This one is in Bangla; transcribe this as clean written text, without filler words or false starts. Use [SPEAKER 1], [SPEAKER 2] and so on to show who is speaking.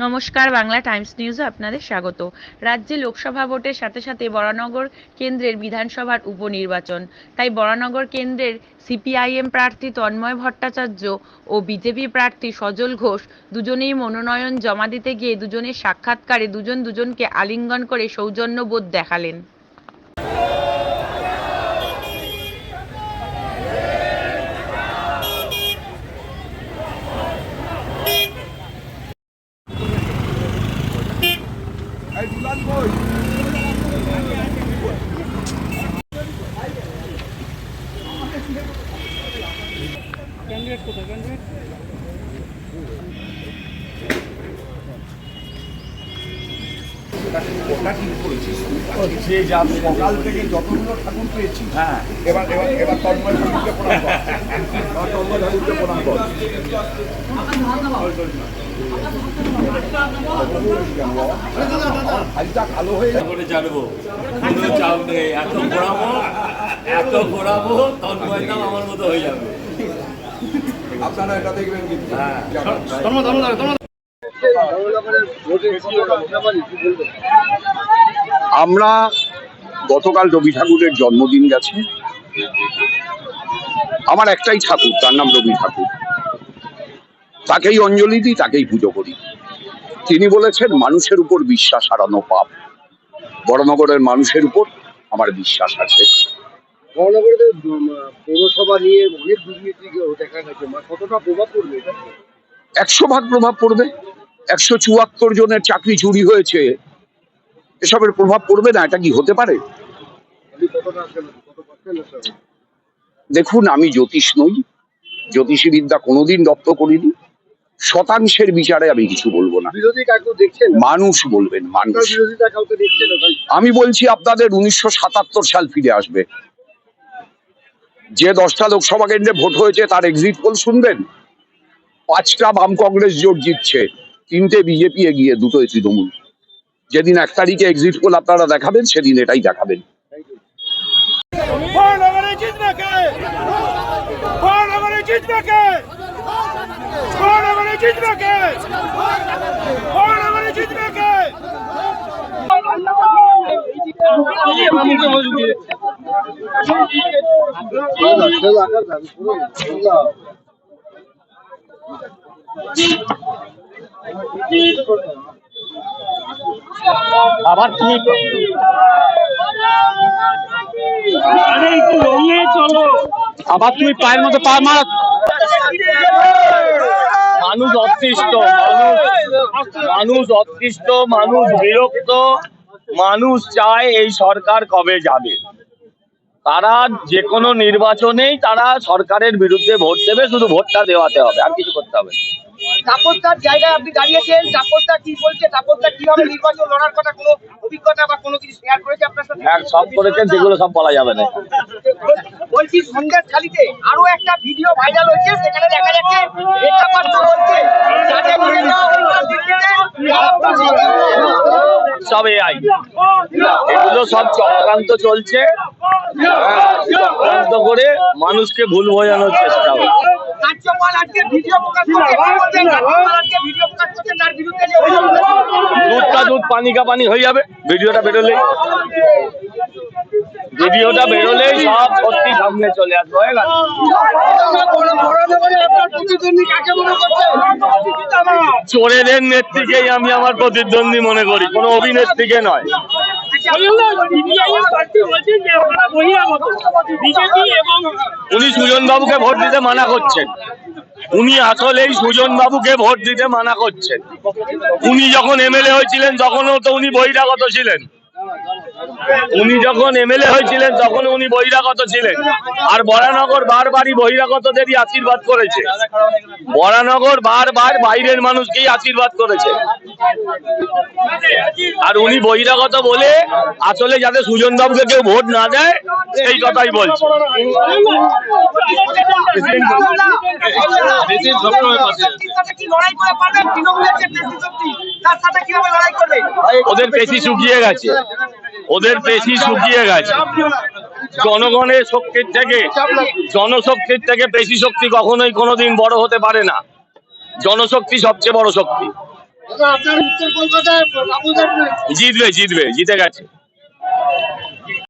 [SPEAKER 1] নমস্কার, বাংলা টাইমস নিউজে আপনাদের স্বাগত। রাজ্যে লোকসভা ভোটের সাথে সাথে বরানগর কেন্দ্রের বিধানসভার উপনির্বাচন, তাই বরানগর কেন্দ্রের সিপিআইএম প্রার্থী তন্ময় ভট্টাচার্য ও বিজেপি প্রার্থী সজল ঘোষ দুজনেই মনোনয়ন জমা দিতে গিয়ে দুজনের সাক্ষাৎকারে দুজন দুজনকে আলিঙ্গন করে সৌজন্যবোধ দেখালেন।
[SPEAKER 2] যে যা সকাল থেকে যতগুলো ঠাকুর পেয়েছি, হ্যাঁ, এবার এবার এবার তন্ময় ঠাকুরকে প্রণাম কর, তন্ময় ঠাকুরকে প্রণাম কর। ভাইটা ভালো হয়ে
[SPEAKER 3] করে জানবো, কোনো চাপ নেই। এত ঘোরাবো তন্ময় নাম আমার মতো হয়ে যাবে।
[SPEAKER 2] আপনারা এটা দেখবেন কিন্তু। আমরা গতকাল রবি ঠাকুরের জন্মদিন গেছে। আমার একটাই ঠাকুর, তার নাম রবি ঠাকুর। তাকেই অঞ্জলি দিই, তাকেই পুজো করি। তিনি বলেছেন মানুষের উপর বিশ্বাস হারানো পাপ। বড়নগরের মানুষের উপর আমার বিশ্বাস আছে।
[SPEAKER 4] বড়নগরে পৌরসভা নিয়ে অনেক দুর্নীতি দেখা গেছে, কতটা প্রভাব পড়বে এটা?
[SPEAKER 2] 100% প্রভাব পড়বে। 174 জনের চাকরি চুরি হয়েছে, এসবের প্রভাব পড়বে না? এটা কি হতে পারে? দেখুন, আমি জ্যোতিষ নই, জ্যোতিষী বিদ্যা কোনোদিন রপ্ত করিনি। শতাংশের বিচারে আমি কিছু বলবো না। মানুষ বলবেন, মানুষ। আমি বলছি আপনাদের 1977 সাল ফিরে আসবে। যে 10টা লোকসভা কেন্দ্রে ভোট হয়েছে তার এক্সিট পোল শুনবেন। 5টা বাম কংগ্রেস জোট জিতছে, 3টে বিজেপি এগিয়ে, 2টোই তৃণমূল। যেদিন 1 তারিখে এক্সিট পোল আপনারা দেখাবেন, সেদিন এটাই দেখাবেন।
[SPEAKER 5] আবার তুমি আবার তুমি পায়ের মতো পা মার। মানুষ অতিষ্ঠ, মানুষ অতিষ্ঠ, মানুষ বিরক্ত, মানুষ চায় এই সরকার কবে যাবে। তারা যে কোনো নির্বাচনেই তারা সরকারের বিরুদ্ধে ভোট দেবে, শুধু ভোটটা দেওয়াতে হবে, আর কিছু করতে হবে।
[SPEAKER 4] তাপসদার জায়গায় আপনি দাঁড়িয়েছেন, তাপসদা কি বলছে, তাপসদা কিভাবে নির্বাচন লড়ার কথা, কোনো অভিজ্ঞতা বা কোনো কিছু শেয়ার করেছে আপনার সাথে?
[SPEAKER 5] হ্যাঁ, সব করেছেন, যেগুলো সব বলা যাবে না।
[SPEAKER 4] বলছি সন্ধ্যাখালিতে আরো একটা ভিডিও ভাইরাল হয়েছে, সেখানে দেখা যাচ্ছে প্রেক্ষাপট বলছে যাতে করে
[SPEAKER 5] সব এআই, এগুলো সব চক্রান্ত চলছে। চক্রান্ত করে মানুষকে ভুল বোঝানোর চেষ্টা হচ্ছে।
[SPEAKER 4] রাজ্যপাল আজকে ভিডিও প্রকাশ করছে, রাজ্যপাল আজকে ভিডিও প্রকাশ করছে, তার বিরুদ্ধে যে
[SPEAKER 5] দুধটা দুধ পানি কা পানি হয়ে যাবে। ভিডিওটা বেরোলেই সব সত্যি সামনে চলে আসবে। হয়ে গেল। চোরেদের নেত্রীকেই আমি আমার প্রতিদ্বন্দ্বী মনে করি, কোনো অভিনেত্রীকে নয়। উনি সুজন বাবুকে ভোট দিতে মানা করছেন। উনি আসলেই সুজন বাবুকে ভোট দিতে মানা করছেন। উনি যখন এমএলএ হয়েছিলেন তখনও তো উনি বহিরাগত ছিলেন। উনি যখন এমএলএ হয়েছিলেন তখন উনি বহিরাগত ছিলেন। আর বরানগর বারবারই বহিরাগতদেরই আশীর্বাদ করেছে। বরানগর বারবার বাইরের মানুষকেই আশীর্বাদ করেছে। আর উনি বহিরাগত বলে আসলে যাতে সুজন বাবুকে কেউ ভোট না দেয় সেই কথাই বলছে। ওদের পেশি শুকিয়ে গেছে, ওদের পেশি শুকিয়ে গেছে। জনগণের শক্তির থেকে, জনশক্তির থেকে পেশি শক্তি কখনোই কোনোদিন বড় হতে পারে না। জনশক্তি সবচেয়ে বড় শক্তি। জিতবে জিতে গেছে।